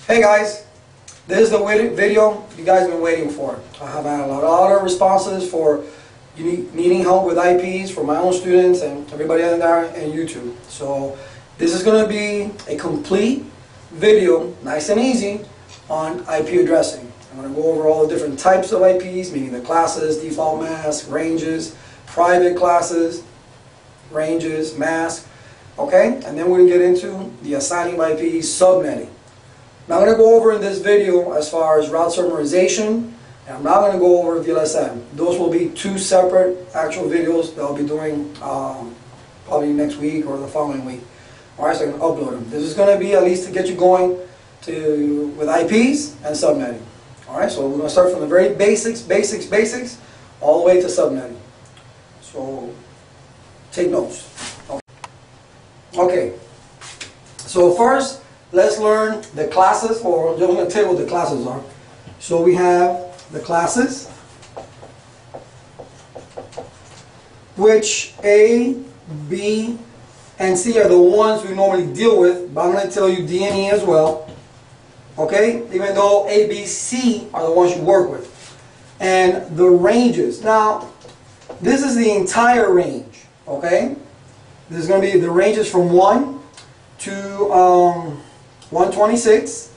Hey guys, this is the video you guys have been waiting for. I have had a lot of responses for needing help with IPs for my own students and everybody on there and YouTube. So this is going to be a complete video, nice and easy, on IP addressing. I'm going to go over all the different types of IPs, meaning the classes, default mask, ranges, private classes, ranges, mask, okay? And then we're going to get into the assigning of IPs, subnetting. Now I'm going to go over in this video as far as route summarization, and I'm not going to go over VLSM. Those will be two separate actual videos that I'll be doing probably next week or the following week. Alright, so I can upload them. This is going to be at least to get you going with IPs and subnetting. Alright, so we're going to start from the very basics, all the way to subnetting. So take notes. Okay, so first, let's learn the classes, or I'm going to tell you what the classes are. So we have the classes, which A, B, and C are the ones we normally deal with, but I'm going to tell you D and E as well. Okay? Even though A, B, C are the ones you work with. And the ranges. Now, this is the entire range. Okay? This is going to be the ranges from 1 to 126,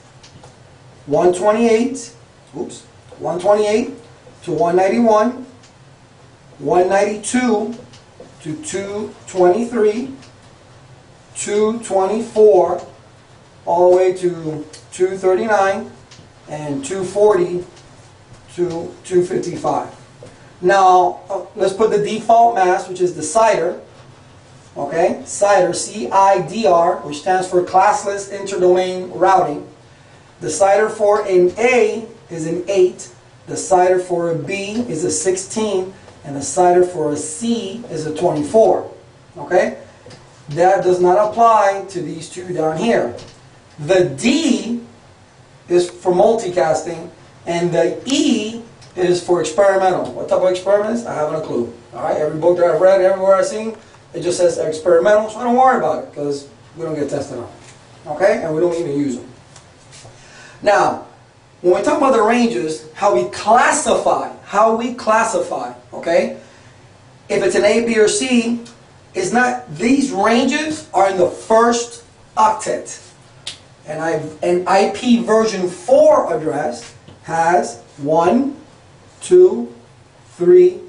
128, 128 to 191, 192 to 223, 224, all the way to 239, and 240 to 255. Now, let's put the default mask, which is the CIDR. Okay, CIDR, C-I-D-R, which stands for Classless Interdomain Routing. The CIDR for an A is an 8, the CIDR for a B is a 16, and the CIDR for a C is a 24. Okay, that does not apply to these two down here. The D is for multicasting, and the E is for experimental. What type of experiments? I haven't a clue. All right, every book that I've read, everywhere I've seen, it just says experimental, so don't worry about it because we don't get tested on it. Okay? And we don't even use them. Now, when we talk about the ranges, how we classify, okay? If it's an A, B, or C, it's not, these ranges are in the first octet. And an IP version 4 address has 1, 2, 3,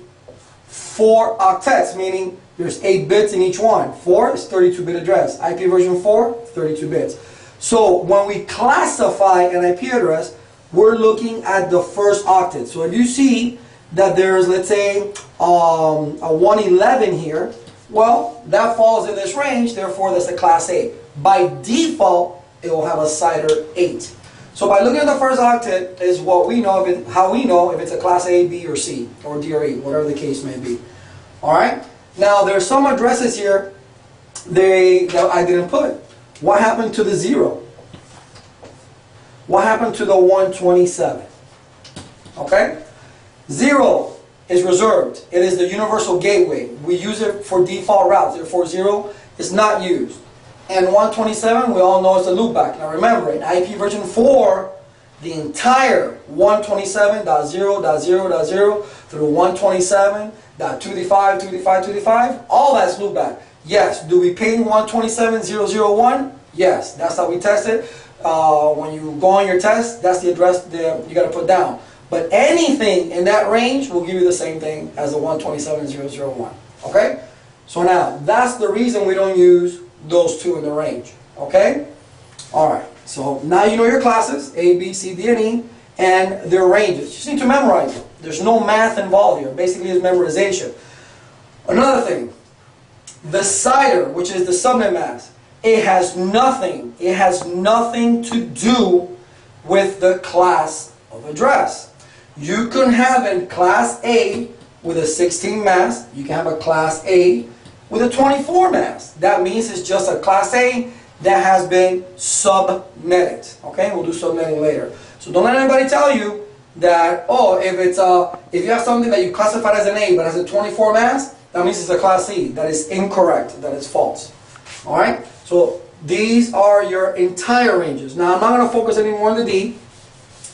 4 octets, meaning there's 8 bits in each one. 4 is 32-bit address. IP version 4, 32 bits. So when we classify an IP address, we're looking at the first octet. So if you see that there's, let's say, a 111 here, well, that falls in this range, therefore that's a class A. By default, it will have a CIDR 8. So by looking at the first octet is what we know, how we know if it's a class A, B, or C, or D or E, whatever the case may be. Alright? Now, there's some addresses here that I didn't put. What happened to the 0? What happened to the 127? Okay? 0 is reserved. It is the universal gateway. We use it for default routes. Therefore, 0 is not used. And 127, we all know it's a loopback. Now remember, in IP version 4, the entire 127.0.0.0 through 127.255, all that's loopback. Yes, do we ping 127.0.0.1? Yes, that's how we test it. When you go on your test, that's the address that you got to put down. But anything in that range will give you the same thing as the 127.0.0.1. Okay? So now, that's the reason we don't use those two in the range. Okay? Alright, so now you know your classes, A, B, C, D, and E, and their ranges. You just need to memorize them. There's no math involved here. Basically, it's memorization. Another thing, the CIDR, which is the subnet mask, it has nothing to do with the class of address. You can have a class A with a 16 mask. You can have a class A with a 24 mask. That means it's just a class A that has been subnetted. Okay, we'll do subnetting later. So don't let anybody tell you that, oh, if you have something that you classified as an A but has a 24 mask, that means it's a class C. That is incorrect. That is false. All right. So These are your entire ranges. Now I'm not going to focus anymore on the D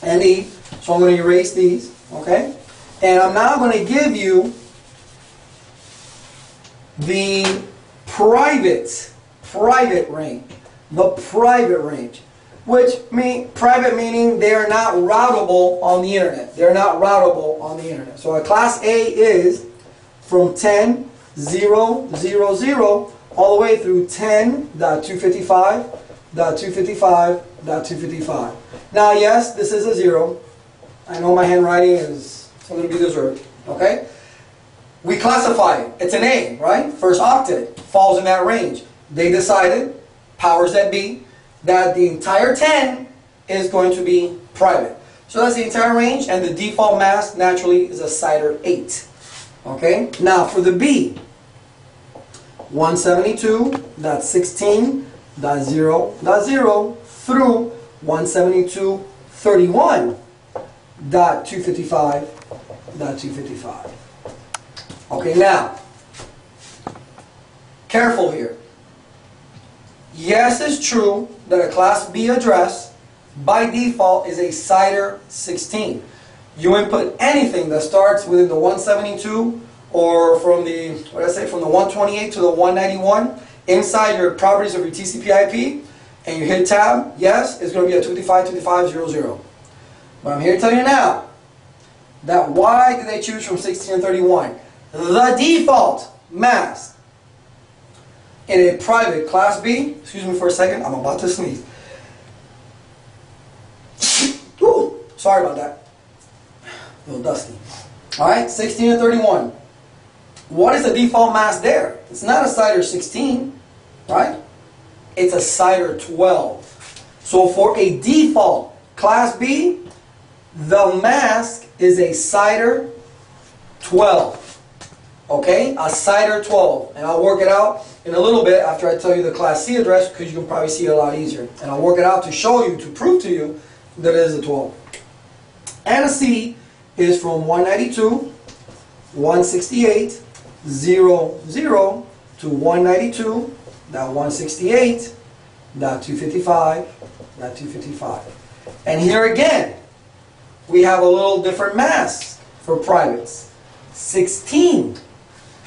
and E, so I'm going to erase these, okay? And I'm now going to give you the private range. The private range. Which private meaning they are not routable on the internet. They're not routable on the internet. So a class A is from 10.0.0.0 all the way through 10.255.255.255. Now yes, this is a 0. I know my handwriting is a little bit deserved. Okay? We classify it. It's an A, right? First octet falls in that range. They decided, powers that be, that the entire 10 is going to be private. So that's the entire range, and the default mask naturally is a CIDR 8. Okay? Now for the B, 172.16.0.0 through 172.31.255.255. Okay, now, careful here. Yes, it's true that a Class B address by default is a CIDR 16. You input anything that starts within the 172 or from the, from the 128 to the 191 inside your properties of your TCP/IP, and you hit tab, yes, it's going to be a 255.255.0.0. But I'm here to tell you now that why did they choose from 16 and 31? The default mask in a private Class B, excuse me for a second, I'm about to sneeze. Ooh, sorry about that. A little dusty. Alright, 16 and 31. What is the default mask there? It's not a CIDR 16, right? It's a CIDR 12. So for a default Class B, the mask is a CIDR 12. Okay, a CIDR 12, and I'll work it out in a little bit after I tell you the Class C address, because you can probably see it a lot easier. And I'll work it out to show you, to prove to you that it is a 12. And a C is from 192.168.0.0 to 192.168.255.255. And here again, we have a little different mask for privates. 16.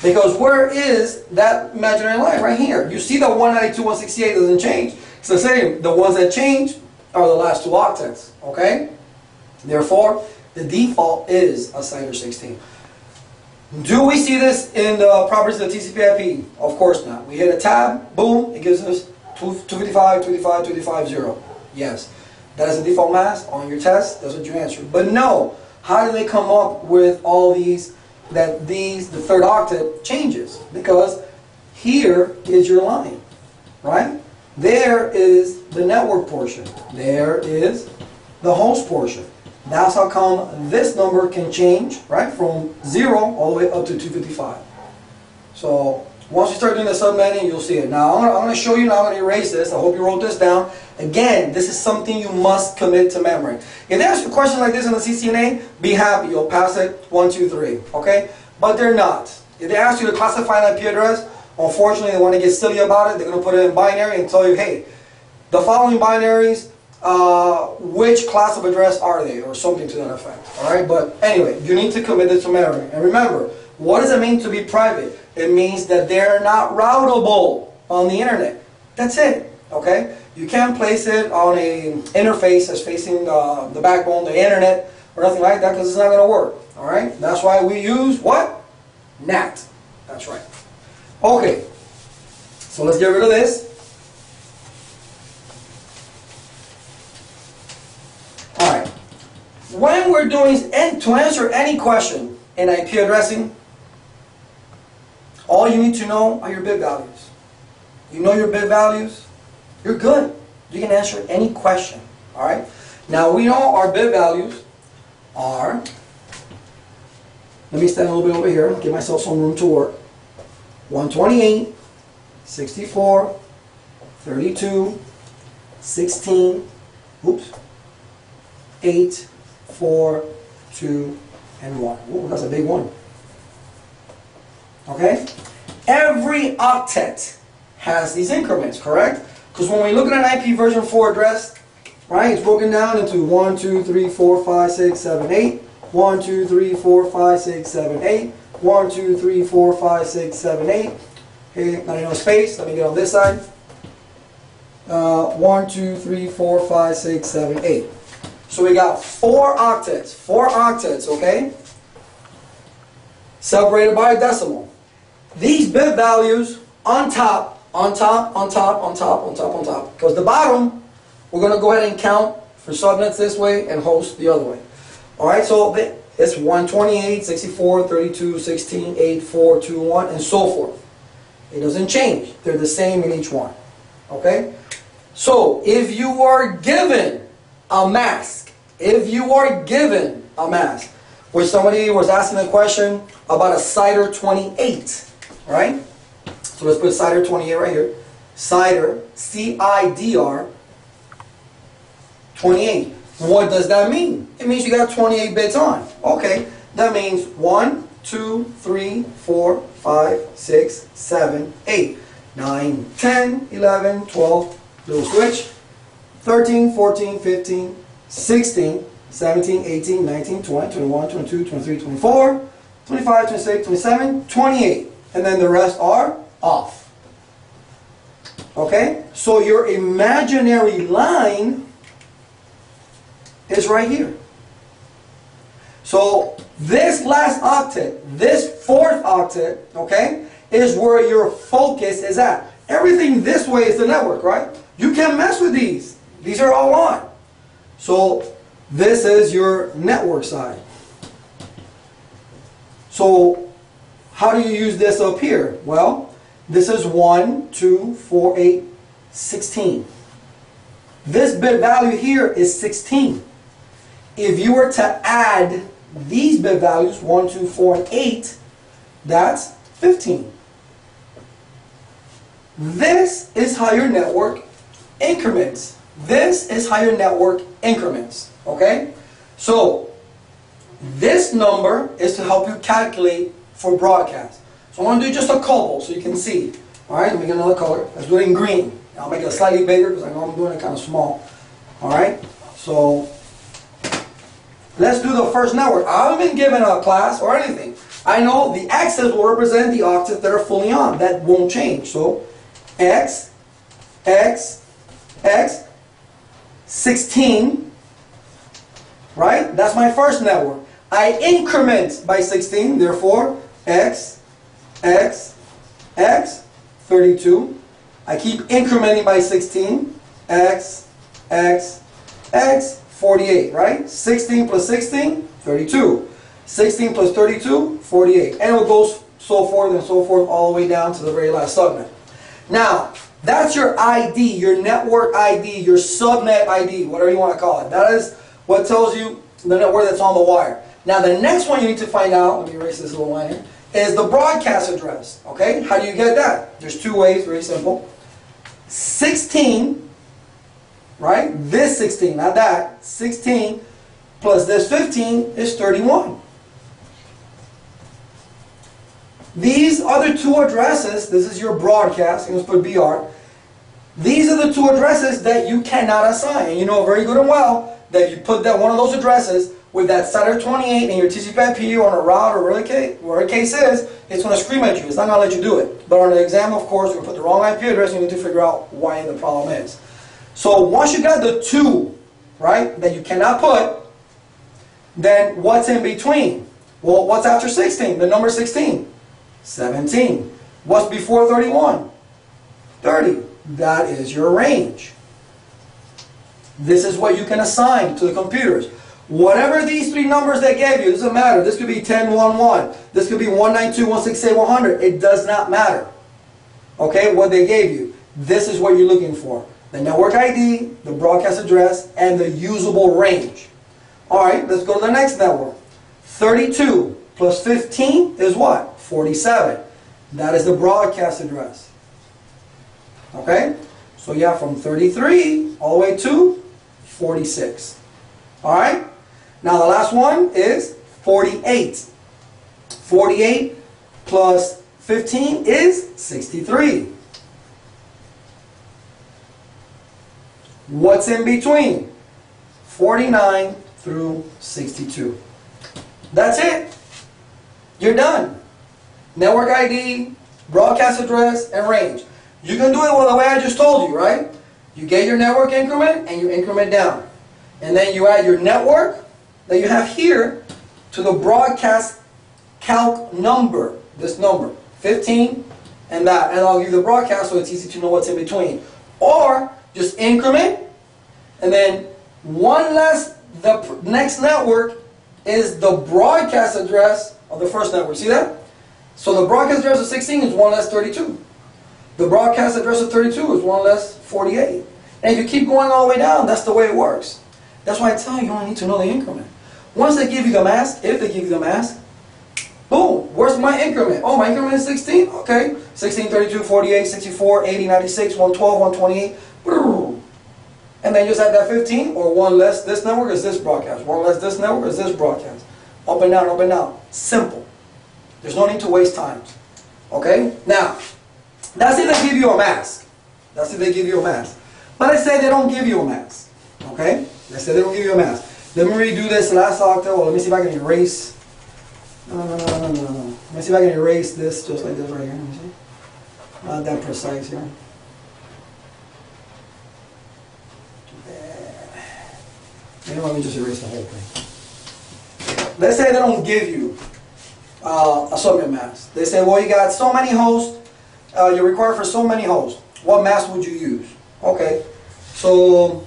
Because where is that imaginary line? Right here. You see the 192.168 doesn't change. It's the same. The ones that change are the last two octets. Okay? Therefore, the default is a CIDR 16. Do we see this in the properties of the TCP/IP? Of course not. We hit a tab, boom, it gives us 255.255.255.0. Yes. That is a default mask on your test. That's what you answered. But no. How do they come up with all these, the third octet changes? Because here is your line, right? There is the network portion. There is the host portion. That's how come this number can change, right, from 0 all the way up to 255. So once you start doing the subnetting, you'll see it. Now I'm going to show you now. I'm going to erase this. I hope you wrote this down. Again, this is something you must commit to memory. If they ask you questions like this in the CCNA, be happy. You'll pass it 1, 2, 3. Okay? But they're not. If they ask you to classify an IP address, unfortunately, they want to get silly about it. They're going to put it in binary and tell you, hey, the following binaries, which class of address are they? Or something to that effect. Alright? But anyway, you need to commit it to memory. And remember, what does it mean to be private? It means that they're not routable on the internet. That's it. Okay? You can't place it on an interface that's facing the backbone, the internet, or nothing like that, because it's not going to work. Alright? That's why we use what? NAT. That's right. Okay. So let's get rid of this. Alright. When we're doing, to answer any question in IP addressing, all you need to know are your bit values. You know your bit values, you're good. You can answer any question. Alright? Now we know our bit values are, let me stand a little bit over here, give myself some room to work. 128, 64, 32, 16, oops, 8, 4, 2, and 1. Ooh, that's a big one. Okay? Every octet has these increments, correct? Because when we look at an IP version 4 address, right, it's broken down into 1, 2, 3, 4, 5, 6, 7, 8. 1, 2, 3, 4, 5, 6, 7, 8. 1, 2, 3, 4, 5, 6, 7, 8. Okay, now you know space. Let me get on this side. 1, 2, 3, 4, 5, 6, 7, 8. So we got 4 octets. 4 octets, okay? Separated by a decimal. These bit values on top, on top, on top, on top, on top, on top. Because the bottom, we're going to go ahead and count for subnets this way and hosts the other way. Alright, so it's 128, 64, 32, 16, 8, 4, 2, 1, and so forth. It doesn't change. They're the same in each one. Okay? So, if you are given a mask, where somebody was asking a question about a CIDR 28, right? So let's put CIDR 28 right here. CIDR, C-I-D-R, 28. What does that mean? It means you got 28 bits on. Okay, that means 1, 2, 3, 4, 5, 6, 7, 8, 9, 10, 11, 12, little switch, 13, 14, 15, 16, 17, 18, 19, 20, 21, 22, 23, 24, 25, 26, 27, 28. And then the rest are off. Okay? So your imaginary line is right here. So this last octet, this 4th octet, okay, is where your focus is at. Everything this way is the network, right? You can't mess with these. These are all on. So this is your network side. So how do you use this up here? Well, this is 1, 2, 4, 8, 16. This bit value here is 16. If you were to add these bit values, 1, 2, 4, and 8, that's 15. This is how your network increments. This is how your network increments. Okay? So, this number is to help you calculate for broadcast. So I want to do just a couple so you can see. Alright, let me get another color. Let's do it in green. I'll make it slightly bigger because I know I'm doing it kind of small. Alright, so let's do the first network. I haven't been given a class or anything. I know the X's will represent the octets that are fully on. That won't change. So X, X, X, 16, right? That's my first network. I increment by 16, therefore X, X, X, 32. I keep incrementing by 16, X, X, X, 48, right? 16 plus 16, 32. 16 plus 32, 48. And it goes so forth and so forth all the way down to the very last subnet. Now, that's your ID, your network ID, your subnet ID, whatever you want to call it. That is what tells you the network that's on the wire. Now, the next one you need to find out, let me erase this little line here, is the broadcast address. Okay? How do you get that? There's 2 ways, very simple. 16, right? This 16, not that. 16 plus this 15 is 31. These other 2 addresses, this is your broadcast, let's put BR. These are the 2 addresses that you cannot assign. And you know very good and well that if you put that one of those addresses with that CIDR 28 in your TCP/IP on a route or whatever the case is, it's going to scream at you. It's not going to let you do it. But on the exam, of course, you put the wrong IP address and you need to figure out why the problem is. So once you got the 2, right, that you cannot put, then what's in between? Well, what's after 16? The number 16. 17. What's before 31? 30. That is your range. This is what you can assign to the computers. Whatever these 3 numbers they gave you, it doesn't matter. This could be 1011. This could be 192.168.100. It does not matter. Okay, what they gave you. This is what you're looking for. The network ID, the broadcast address, and the usable range. Alright, let's go to the next network. 32 plus 15 is what? 47. That is the broadcast address. Okay? So yeah, from 33 all the way to 46. Alright? Now the last one is 48. 48 plus 15 is 63. What's in between? 49 through 62. That's it. You're done. Network ID, broadcast address, and range. You can do it the way I just told you, right? You get your network increment and you increment down. And then you add your network that you have here to the broadcast calc number. This number, 15 and that. And I'll give you the broadcast so it's easy to know what's in between. Or just increment and then one less, the next network is the broadcast address of the first network. See that? So the broadcast address of 16 is 1 less 32. The broadcast address of 32 is 1 less 48. And if you keep going all the way down, that's the way it works. That's why I tell you, you only need to know the increment. Once they give you the mask, if they give you the mask, boom, where's my increment? Oh, my increment is 16? Okay. 16, 32, 48, 64, 80, 96, 112, 128. And then you just add that 15, or 1 less this network is this broadcast. 1 less this network is this broadcast. Up and down, up and down. Simple. There's no need to waste time. Okay? Now, that's if they give you a mask. That's if they give you a mask. But let's say they don't give you a mask. Okay? Let's say they don't give you a mask. Let me redo this last octave. Well, let me see if I can erase. No. Let me see if I can erase this just like this right here. Let me see. Not that precise here. You know, let me just erase the whole thing. Let's say they don't give you a subnet mask. They say, well, you got so many hosts. You're required for so many hosts. What mask would you use? Okay. So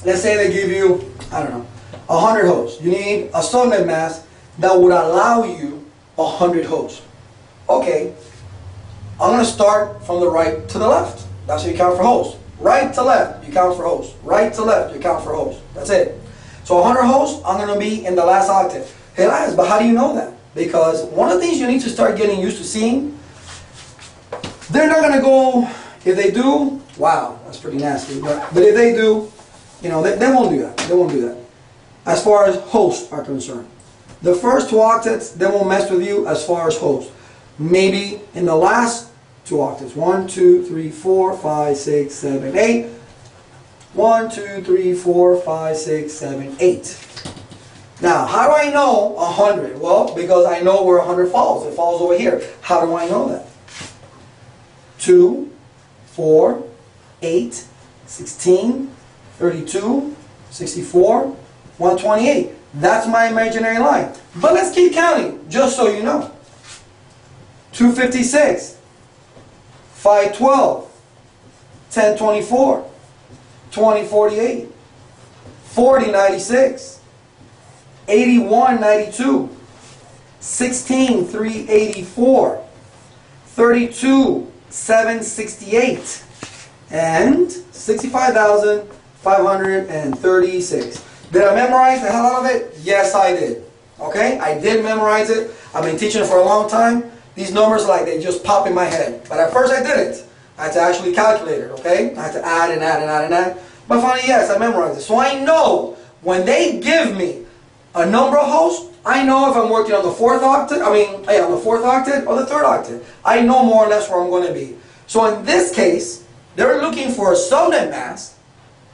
let's say they give you, I don't know, 100 hosts. You need a subnet mask that would allow you 100 hosts. Okay. I'm going to start from the right to the left. That's how you count for hosts. Right to left, you count for hosts. Right to left, you count for hosts. That's it. So 100 hosts, I'm going to be in the last octave. Hey, Elias, but how do you know that? Because one of the things you need to start getting used to seeing, they're not going to go, if they do, wow, that's pretty nasty. But if they do, you know, they won't do that. They won't do that. As far as hosts are concerned. The first 2 octets, they won't mess with you as far as hosts. Maybe in the last 2 octaves. 1, 2, 3, 4, 5, 6, 7, 8. 1, 2, 3, 4, 5, 6, 7, 8. Now, how do I know 100? Well, because I know where 100 falls. It falls over here. How do I know that? 2, 4, 8, 16, 32, 64, 128. That's my imaginary line. But let's keep counting, just so you know. 256, 512, 1024, 2048, 4096, 8192, 16384, 32768, and 65,536. Did I memorize the hell out of it? Yes, I did. Okay? I did memorize it. I've been teaching it for a long time. These numbers, like, they just pop in my head. But at first I didn't. I had to actually calculate it, okay? I had to add and add and add and add. But finally, yes, I memorized it. So I know when they give me a number of hosts, I know if I'm working on the 4th octet, on the 4th octet or the 3rd octet. I know more or less where I'm going to be. So in this case, they're looking for a subnet mask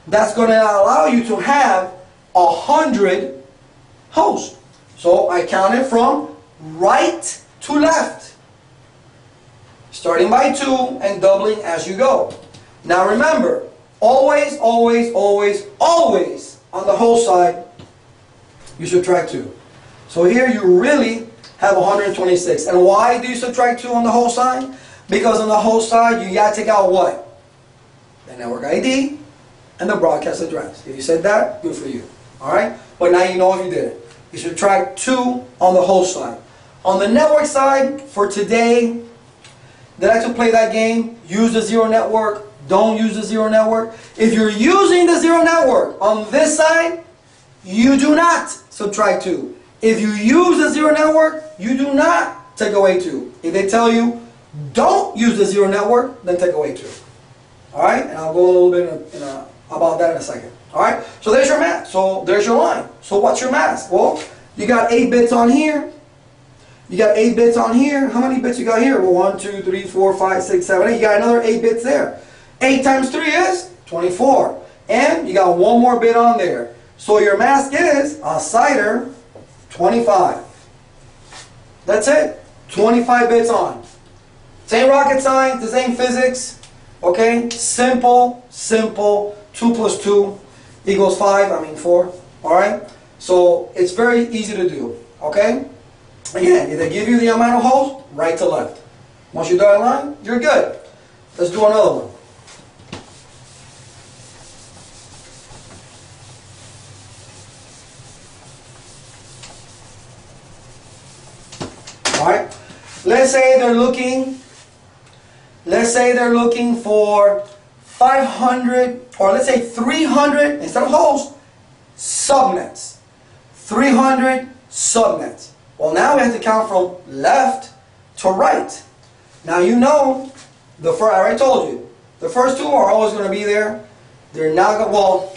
that's going to allow you to have 100 hosts. So I counted from right to left, starting by 2 and doubling as you go. Now remember, always, always, always, always on the host side, you subtract 2. So here you really have 126. And why do you subtract 2 on the host side? Because on the host side, you got to take out what? The network ID and the broadcast address. If you said that, good for you. Alright? But now you know if you did it. You subtract 2 on the host side. On the network side, for today, they like to play that game. Use the 0 network. Don't use the 0 network. If you're using the 0 network on this side, you do not subtract 2. If you use the 0 network, you do not take away 2. If they tell you, don't use the 0 network, then take away 2. Alright? And I'll go a little bit about that in a second. Alright? So there's your mask. So there's your line. So what's your mask? Well, you got 8 bits on here. You got 8 bits on here. How many bits you got here? Well, 1, 2, 3, 4, 5, 6, 7, 8. You got another 8 bits there. 8 times 3 is 24. And you got one more bit on there. So your mask is a CIDR 25. That's it. 25 bits on. Same rocket science, the same physics. Okay? Simple, simple. 2 plus 2 equals 5, I mean 4. Alright? So it's very easy to do. Okay? Again, if they give you the amount of holes, right to left. Once you draw a line, you're good. Let's do another one. Alright? Let's say they're looking for 500, or let's say 300, instead of holes, subnets. 300 subnets. Well, now we have to count from left to right. Now you know, I already told you, the first two are always going to be there. They're not going to, well,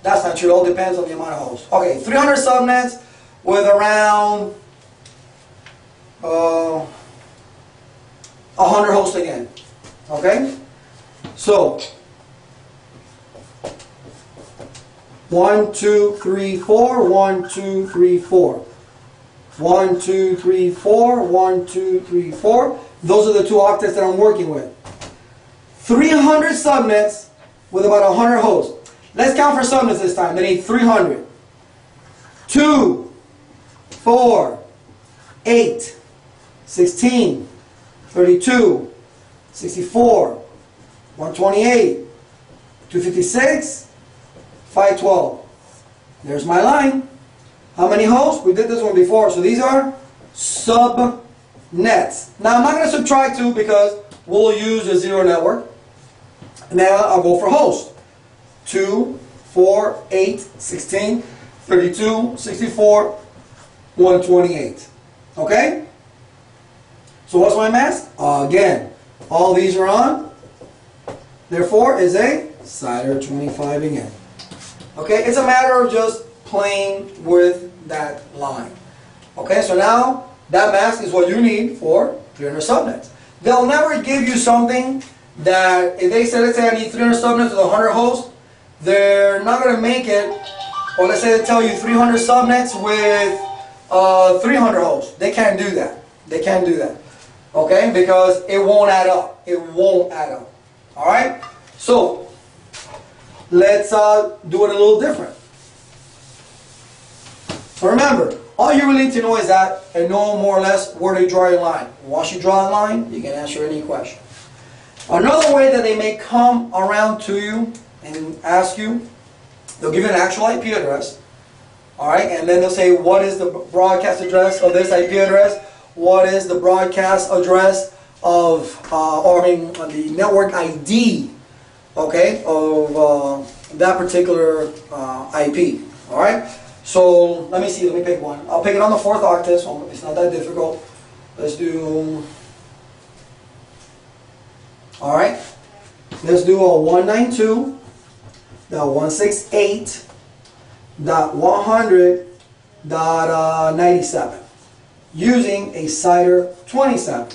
that's not true. It all depends on the amount of holes. Okay, 300 subnets with around 100 hosts again. Okay? So, 1, 2, 3, 4, 1, 2, 3, 4. 1, 2, 3, 4, 1, 2, 3, 4. Those are the two octets that I'm working with. 300 subnets with about 100 hosts. Let's count for subnets this time. They need 300. 2, 4, 8, 16, 32, 64, 128, 256, 512. There's my line. How many hosts? We did this one before. So these are subnets. Now I'm not going to subtract 2 because we'll use a zero network. Now I'll go for hosts. 2, 4, 8, 16, 32, 64, 128. Okay? So what's my mask? Again, all these are on. Therefore, is a CIDR 25 again. Okay? It's a matter of just playing with that line. Okay? So now, that mask is what you need for 300 subnets. They'll never give you something that, if they say, let's say I need 300 subnets with 100 hosts, they're not going to make it, or let's say they tell you 300 subnets with 300 hosts. They can't do that. They can't do that. Okay? Because it won't add up. It won't add up. Alright? So, let's do it a little different. So remember, all you really need to know is that, and know more or less where to draw your line. Once you draw a line, you can answer any question. Another way that they may come around to you and ask you, they'll give you an actual IP address, alright, and then they'll say, what is the broadcast address of this IP address? What is the broadcast address of, the network ID, okay, of that particular IP, alright? So, let me see, let me pick one. I'll pick it on the 4th octet, so it's not that difficult. Let's do, alright, let's do a 192.168.100.97 using a CIDR 27.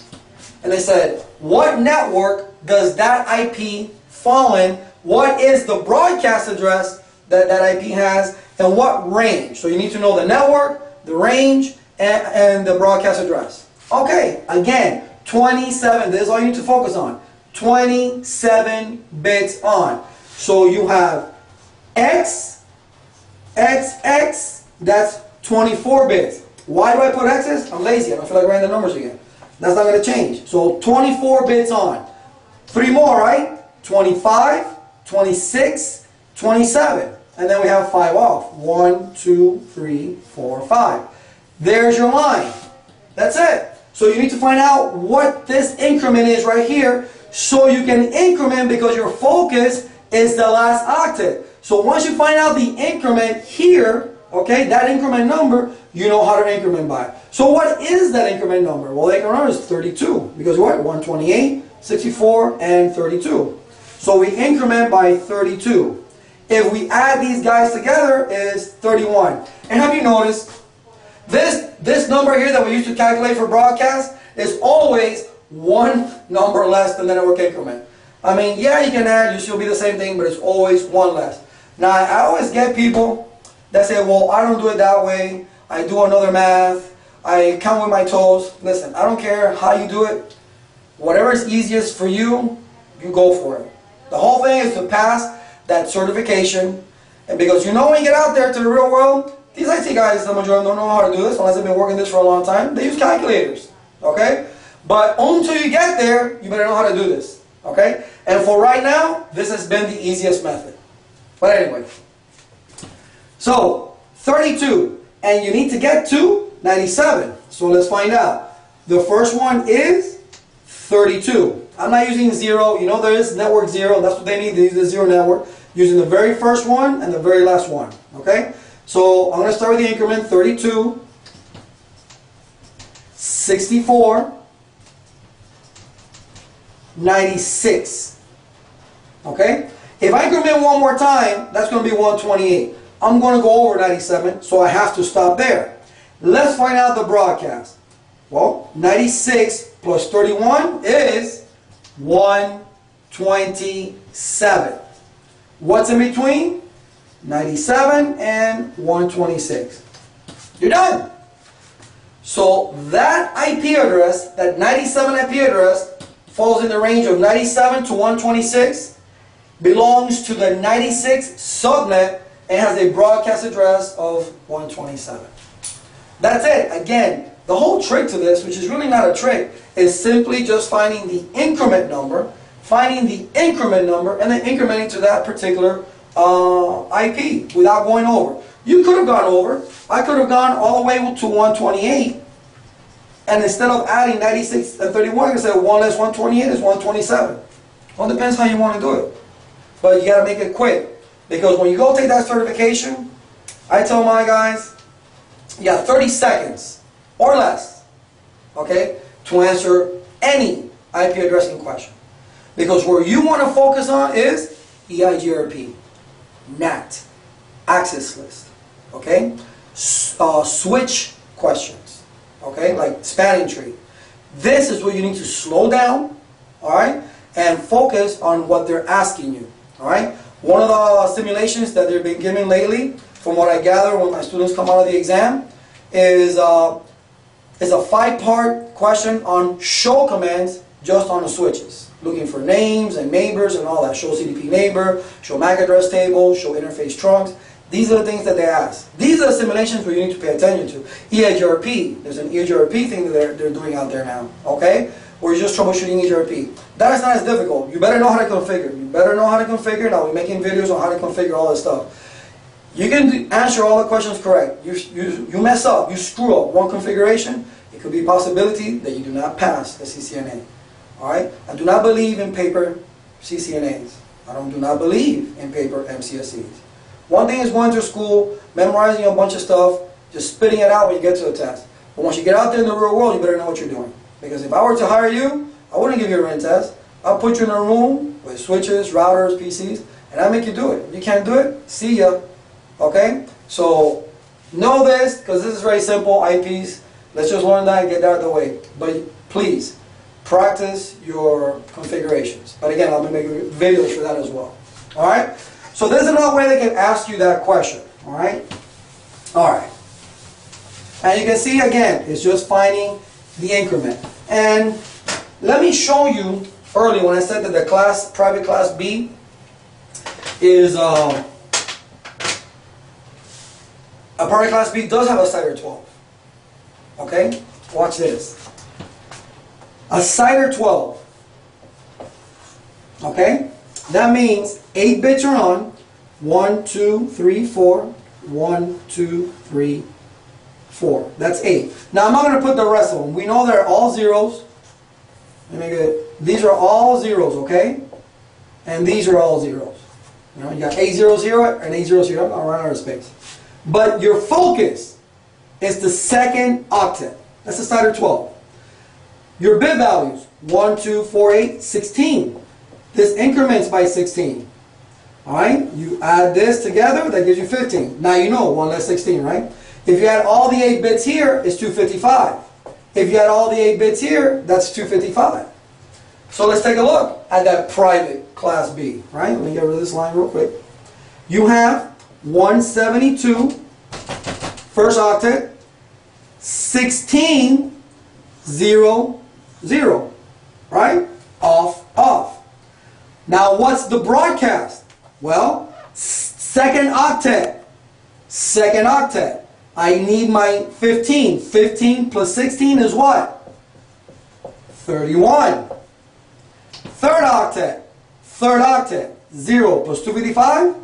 And they said, what network does that IP fall in? What is the broadcast address that that IP has? And what range? So you need to know the network, the range, and the broadcast address. Okay, again, 27. This is all you need to focus on. 27 bits on. So you have X, that's 24 bits. Why do I put X's? I'm lazy. I don't feel like writing the numbers again. That's not going to change. So 24 bits on. 3 more, right? 25, 26, 27. And then we have 5 off. 1, 2, 3, 4, 5. There's your line. That's it. So you need to find out what this increment is right here so you can increment, because your focus is the last octet. So once you find out the increment here, okay, that increment number, you know how to increment by. So what is that increment number? Well, the increment number is 32. Because what? 128, 64, and 32. So we increment by 32. If we add these guys together, is 31. And have you noticed, this number here that we used to calculate for broadcast is always one number less than the network increment. I mean, yeah, you can add, you still be the same thing, but it's always one less. Now, I always get people that say, well, I don't do it that way. I do another math. I count with my toes. Listen, I don't care how you do it. Whatever is easiest for you, you go for it. The whole thing is to pass that certification. And because you know when you get out there to the real world, these IT guys, the majority don't know how to do this unless they've been working this for a long time. They use calculators, okay? But until you get there, you better know how to do this, okay? And for right now, this has been the easiest method. But anyway, so 32, and you need to get to 97. So let's find out. The first one is 32. I'm not using 0. You know there is network 0. That's what they need. They use the 0 network. Using the very first one and the very last one. Okay? So I'm going to start with the increment 32, 64, 96. Okay? If I increment one more time, that's going to be 128. I'm going to go over 97, so I have to stop there. Let's find out the broadcast. Well, 96 plus 31 is 127. What's in between? 97 and 126. You're done. So that IP address, that 97 IP address, falls in the range of 97 to 126, belongs to the 96 subnet, and has a broadcast address of 127. That's it. Again, the whole trick to this, which is really not a trick, is simply just finding the increment number, and then incrementing to that particular IP without going over. You could have gone over. I could have gone all the way to 128, and instead of adding 96 and 31, I said 1 less 128 is 127. Well, it depends how you want to do it. But you got to make it quick. Because when you go take that certification, I tell my guys, you got 30 seconds or less, okay, to answer any IP addressing question. Because where you want to focus on is EIGRP, NAT, access list, okay, switch questions, okay, like spanning tree. This is where you need to slow down, all right, and focus on what they're asking you, all right. One of the simulations that they've been giving lately, from what I gather when my students come out of the exam, is a 5-part question on show commands just on the switches. Looking for names and neighbors and all that. Show CDP neighbor, show MAC address table, show interface trunks. These are the things that they ask. These are the simulations where you need to pay attention to. EIGRP, there's an EIGRP thing that they're doing out there now, okay? Where you're just troubleshooting EIGRP. That is not as difficult. You better know how to configure. Now we're making videos on how to configure all this stuff. You can answer all the questions correct. You mess up, you screw up one configuration, it could be a possibility that you do not pass the CCNA. Alright? I do not believe in paper CCNAs. I do not believe in paper MCSEs. One thing is going to school, memorizing a bunch of stuff, just spitting it out when you get to a test. But once you get out there in the real world, you better know what you're doing. Because if I were to hire you, I wouldn't give you a written test. I'll put you in a room with switches, routers, PCs, and I'll make you do it. If you can't do it, see ya. Okay? So, know this, because this is very simple, IPs. Let's just learn that and get that out of the way. But please, practice your configurations. But again, I'm going to make videos for that as well. Alright? So there's another way they can ask you that question. Alright? Alright. And you can see again, it's just finding the increment. And let me show you earlier when I said that the class, private class B is a private class B does have a CIDR 12. Okay? Watch this. A CIDR 12. Okay? That means 8 bits are on. 1, 2, 3, 4. 1, 2, 3, 4. That's 8. Now I'm not going to put the rest of them. We know they're all zeros. Let me get, these are all zeros, okay? And these are all zeros. You know, you got 800 and 800. I'm going to run out of space. But your focus is the second octet. That's the CIDR 12. Your bit values, 1, 2, 4, 8, 16. This increments by 16. Alright? You add this together, that gives you 15. Now you know 1 less 16, right? If you add all the 8 bits here, it's 255. If you add all the 8 bits here, that's 255. So let's take a look at that private class B, right? Let me get rid of this line real quick. You have 172, first octet, 1600, right? Off. Now what's the broadcast? Well, second octet. I need my 15. 15 plus 16 is what? 31. Third octet. 0 plus 255?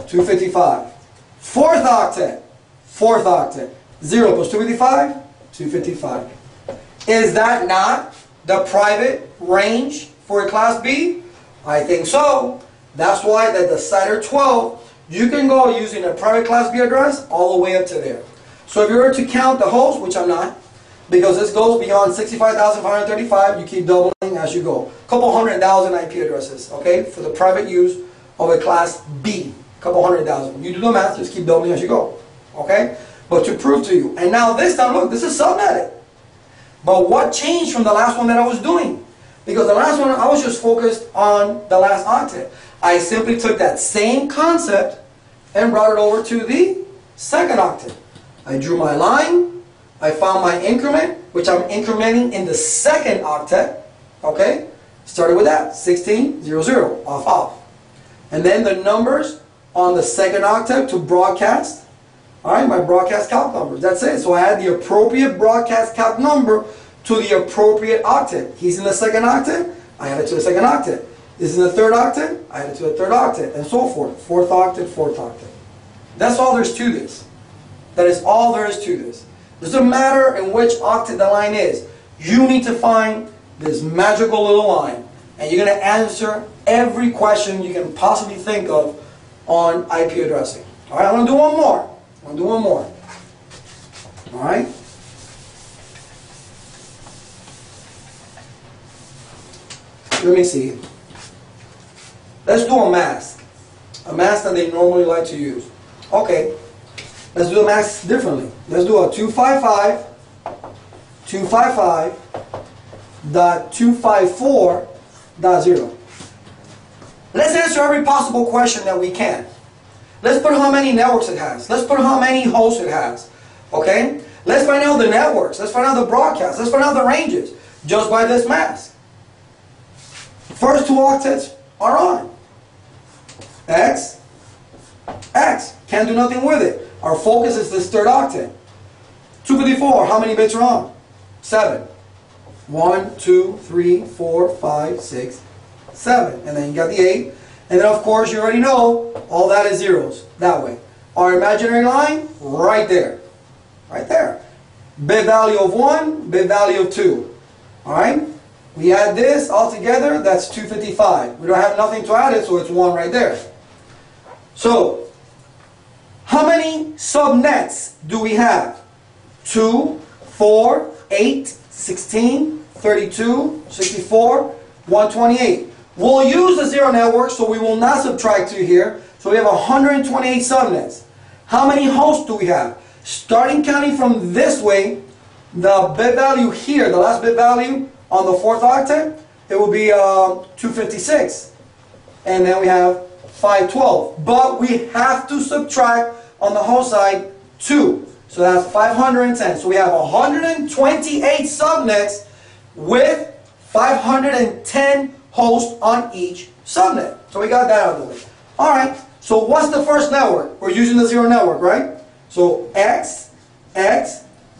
255. Fourth octet. 0 plus 255? 255. Is that not the private range for a class B? I think so. That's why that the CIDR 12, you can go using a private class B address all the way up to there. So if you were to count the hosts, which I'm not, because this goes beyond 65,535, you keep doubling as you go. A couple 100,000 IP addresses, okay, for the private use of a class B. A couple 100,000. You do the math, just keep doubling as you go, okay? But to prove to you, and now this time, look, this is subnetted. But what changed from the last one that I was doing? Because the last one, I was just focused on the last octet. I simply took that same concept and brought it over to the second octet. I drew my line. I found my increment, which I'm incrementing in the second octet. Okay? Started with that, 1600, off. And then the numbers on the second octet to broadcast. Alright, my broadcast calc numbers. That's it. So I add the appropriate broadcast calc number to the appropriate octet. He's in the second octet, I add it to the second octet. This is in the third octet, I add it to the third octet, and so forth. Fourth octet. That's all there is to this. That is all there is to this. It doesn't matter in which octet the line is. You need to find this magical little line, and you're going to answer every question you can possibly think of on IP addressing. All right, I'm going to do one more. All right. Let me see. Let's do a mask. A mask that they normally like to use. Okay. Let's do a mask differently. Let's do a 255.254.0. Let's answer every possible question that we can. Let's put how many networks it has. Let's put how many hosts it has. Okay? Let's find out the networks. Let's find out the broadcasts. Let's find out the ranges just by this mask. First two octets are on. X. Can't do nothing with it. Our focus is this third octet. 254, how many bits are on? 7. 1, 2, 3, 4, 5, 6, 7. And then you got the 8. And then of course you already know all that is zeros. That way. Our imaginary line, right there. Right there. Bit value of 1, bit value of 2. Alright? We add this all together, that's 255. We don't have nothing to add it, so it's 1 right there. So, how many subnets do we have? 2, 4, 8, 16, 32, 64, 128. We'll use the zero network, so we will not subtract 2 here. So we have 128 subnets. How many hosts do we have? Starting counting from this way, the bit value here, the last bit value on the fourth octet, it will be 256. And then we have 512. But we have to subtract on the host side 2. So that's 510. So we have 128 subnets with 510 hosts on each subnet. So we got that out of the way. Alright, so what's the first network? We're using the zero network, right? So X,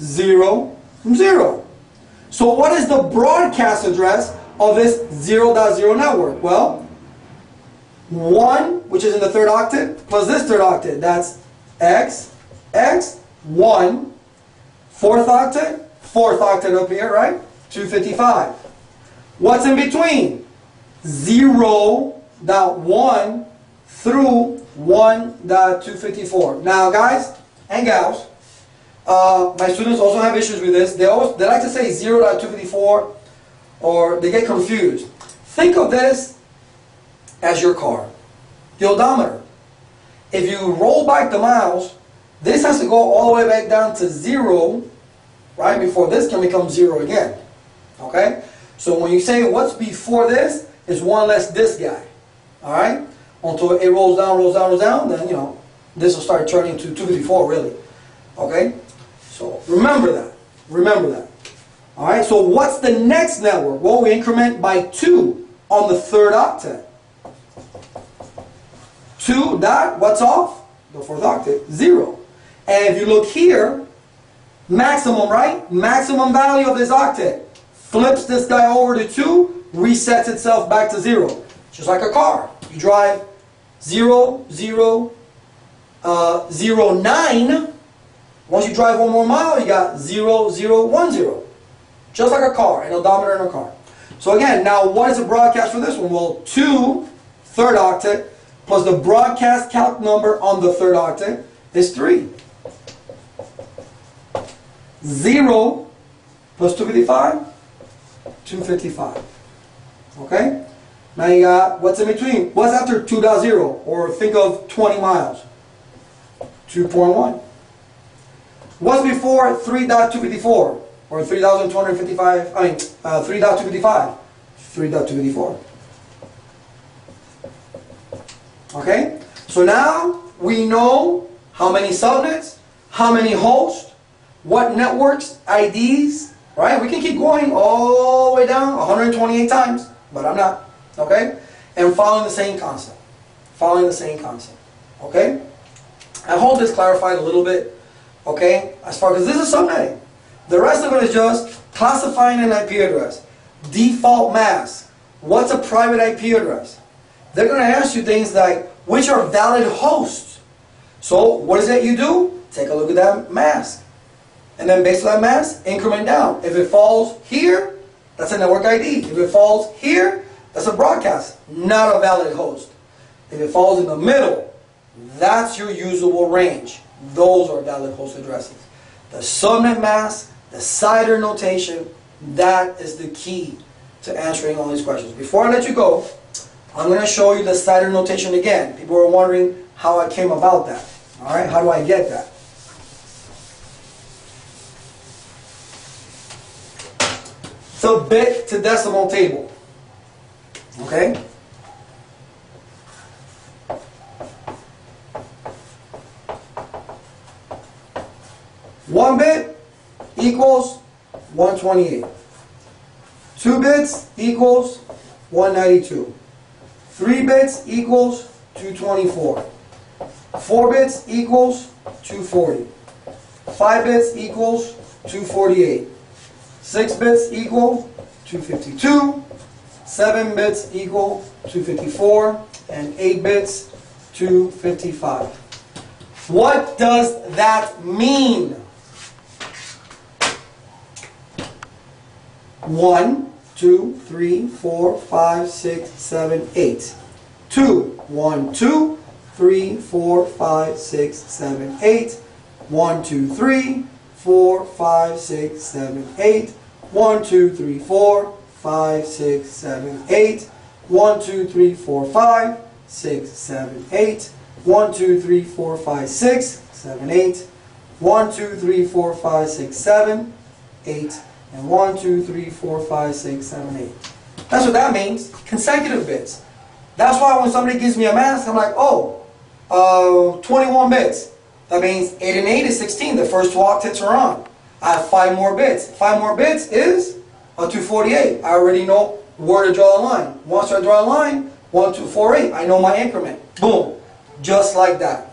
0, 0. So what is the broadcast address of this 0.0 network? Well, 1, which is in the third octet, plus this third octet. That's X, 1, fourth octet up here, right? 255. What's in between? 0.1 through 1.254. Now, guys and gals, my students also have issues with this. They like to say 0.254, or they get confused. Think of this as your car, the odometer. If you roll back the miles, this has to go all the way back down to 0, right, before this can become 0 again. Okay? So when you say what's before this, is 1 less this guy. Alright? Until it rolls down, rolls down, rolls down, then, you know, this will start turning to 254, really. Okay? So remember that. Remember that. Alright, so what's the next network? Well, we increment by 2 on the 3rd octet. 2 dot, what's off? The 4th octet, 0. And if you look here, maximum, right? Maximum value of this octet. Flips this guy over to 2, resets itself back to 0. Just like a car. You drive 0, 0, 0, 9. Once you drive 1 more mile, you got 0, 0, 1, 0. Just like a car, an odometer in a car. So again, now what is the broadcast for this one? Well, 2, 3rd octet, plus the broadcast calc number on the 3rd octet is 3. 0 plus 255, 255. Okay? Now you got, what's in between? What's after 2.0? Or think of 20 miles. 2.1. What's before 3.254? Or 3,255, 3.255. 3.254. Okay? So now we know how many subnets, how many hosts, what networks, IDs, right? We can keep going all the way down 128 times, but I'm not. Okay? And following the same concept. Following the same concept. Okay? I hope this clarified a little bit. Okay? As far as this is subnetting. The rest of it is just classifying an IP address. Default mask. What's a private IP address? They're going to ask you things like, which are valid hosts? So, what is it you do? Take a look at that mask. And then based on that mask, increment down. If it falls here, that's a network ID. If it falls here, that's a broadcast, not a valid host. If it falls in the middle, that's your usable range. Those are valid host addresses. The subnet mask, the CIDR notation, that is the key to answering all these questions. Before I let you go, I'm going to show you the CIDR notation again. People are wondering how I came about that. Alright, how do I get that? It's a bit to decimal table. Okay? One bit equals 128. 2 bits equals 192. 3 bits equals 224. 4 bits equals 240. 5 bits equals 248. 6 bits equal 252. 7 bits equal 254. And 8 bits 255. What does that mean? 1, 2, 3, 4, 5, 6, 7, 8. 2, 1, 2, 3, 4, 5, 6, 7, 8. 1, 2, 3, 4, 5, 6, 7, 8. 1, 2, 3, 4, 5, 6, 7, 8. 1, 2, 3, 4, 5, 6, 7, 8. 1, 2, 3, 4, 5, 6, 7, 8. 1, 2, 3, 4, 5, 6, 7, 8. And 1, 2, 3, 4, 5, 6, 7, 8. That's what that means. Consecutive bits. That's why when somebody gives me a mask, I'm like, oh, 21 bits. That means 8 and 8 is 16. The first 2 octets are on. I have 5 more bits. 5 more bits is a 248. I already know where to draw a line. Once I draw a line, 1, 2, 4, 8. I know my increment. Boom. Just like that.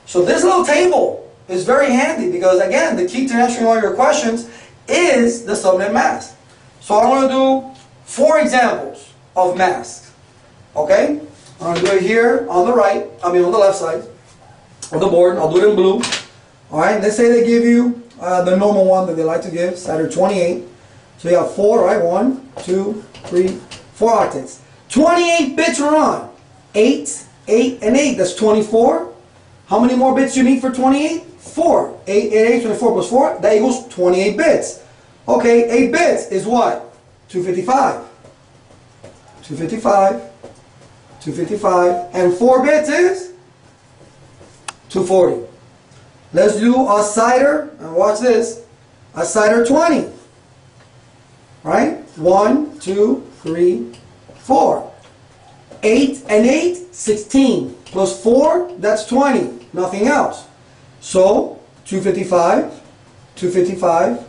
So this little table is very handy because, again, the key to answering all your questions is the subnet mask. So I'm going to do 4 examples of masks. Okay? I'm going to do it here on the right, on the left side of the board. I'll do it in blue. Alright, let's say they give you the normal one that they like to give, CIDR 28. So you have 4, right? 1, 2, 3, 4 octets. 28 bits are on. 8, 8, and 8. That's 24. How many more bits do you need for 28? 4. 8, 8, 24 plus 4, that equals 28 bits. Okay, 8 bits is what? 255. 255. 255. And 4 bits is 240. Let's do a CIDR, and watch this, a CIDR 20. Right? 1, 2, 3, 4. 8 and 8, 16. Plus 4, that's 20. Nothing else. So, 255, 255,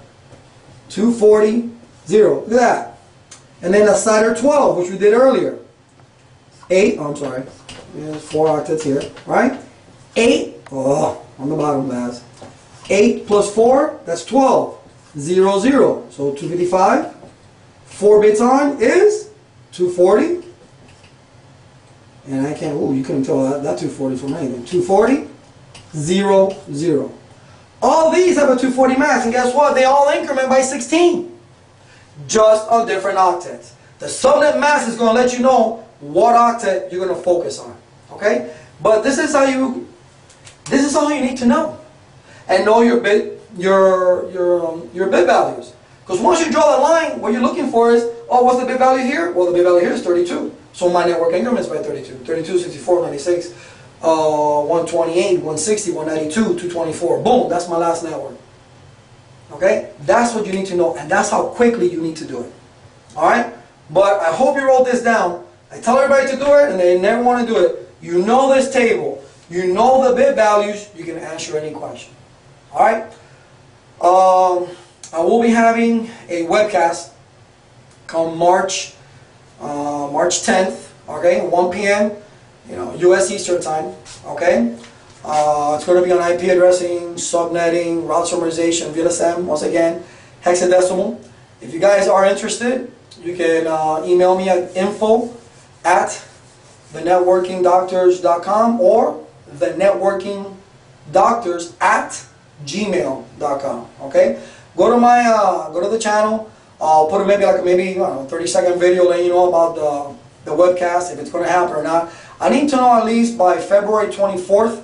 240, 0. Look at that. And then a cider 12, which we did earlier. 8, oh, I'm sorry. There's 4 octets here, right? 8, oh, on the bottom, guys. 8 plus 4, that's 12. 0, 0. So 255, 4 bits on is 240. And I can't, you couldn't tell that 240 from anything. 240, 0, 0. All these have a 240 mask, and guess what? They all increment by 16. Just on different octets. The subnet mask is going to let you know what octet you're going to focus on. Okay? But this is all you need to know. And know your bit values. Because once you draw the line, what you're looking for is, oh, what's the bit value here? Well, the bit value here is 32. So my network increments by 32. 32, 64, 96, 128, 160, 192, 224. Boom, that's my last network. Okay? That's what you need to know, and that's how quickly you need to do it. Alright? But I hope you wrote this down. I tell everybody to do it, and they never want to do it. You know this table. You know the bit values. You can answer any question. Alright? I will be having a webcast come March 10th, okay, 1 p.m., U.S. Eastern Time, okay? It's going to be on IP addressing, subnetting, route summarization, VLSM, once again, hexadecimal. If you guys are interested, you can email me at info@thenetworkingdoctors.com or thenetworkingdoctors@gmail.com, okay? Go to the channel. I'll put maybe 30-second video letting you know about the webcast, if it's going to happen or not. I need to know at least by February 24th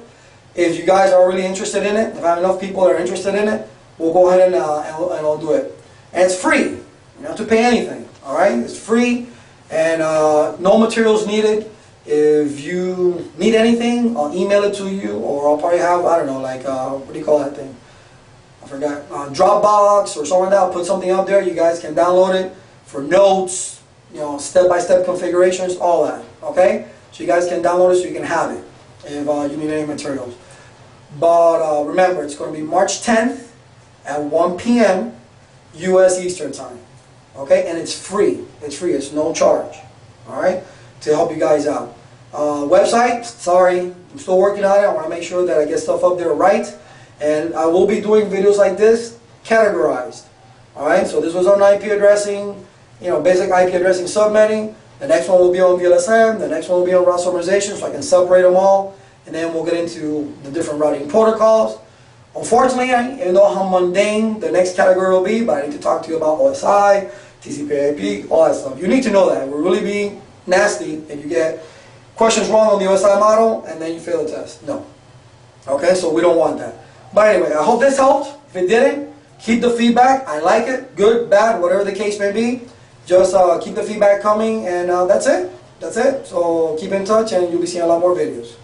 if you guys are really interested in it. If I have enough people that are interested in it, we'll go ahead and I'll do it. And it's free. You don't have to pay anything. All right? It's free and no materials needed. If you need anything, I'll email it to you, or I'll probably have, I don't know, like, what do you call that thing? I forgot, Dropbox or something like that. I'll put something up there. You guys can download it for notes, step-by-step configurations, all that. Okay? So you guys can download it so you can have it if you need any materials. But remember, it's going to be March 10th at 1 p.m. U.S. Eastern Time. Okay? And it's free. It's free. It's no charge. All right? To help you guys out. Website, sorry, I'm still working on it. I want to make sure that I get stuff up there right. And I will be doing videos like this, categorized. Alright, so this was on IP addressing, basic IP addressing subnetting. The next one will be on VLSM. The next one will be on route summarization, so I can separate them all. And then we'll get into the different routing protocols. Unfortunately, even though how mundane the next category will be, but I need to talk to you about OSI, TCP/IP, all that stuff. You need to know that. It will really be nasty if you get questions wrong on the OSI model and then you fail the test. No. Okay, so we don't want that. But anyway, I hope this helped. If it didn't, keep the feedback. I like it. Good, bad, whatever the case may be. Just keep the feedback coming, and that's it. That's it. So keep in touch, and you'll be seeing a lot more videos.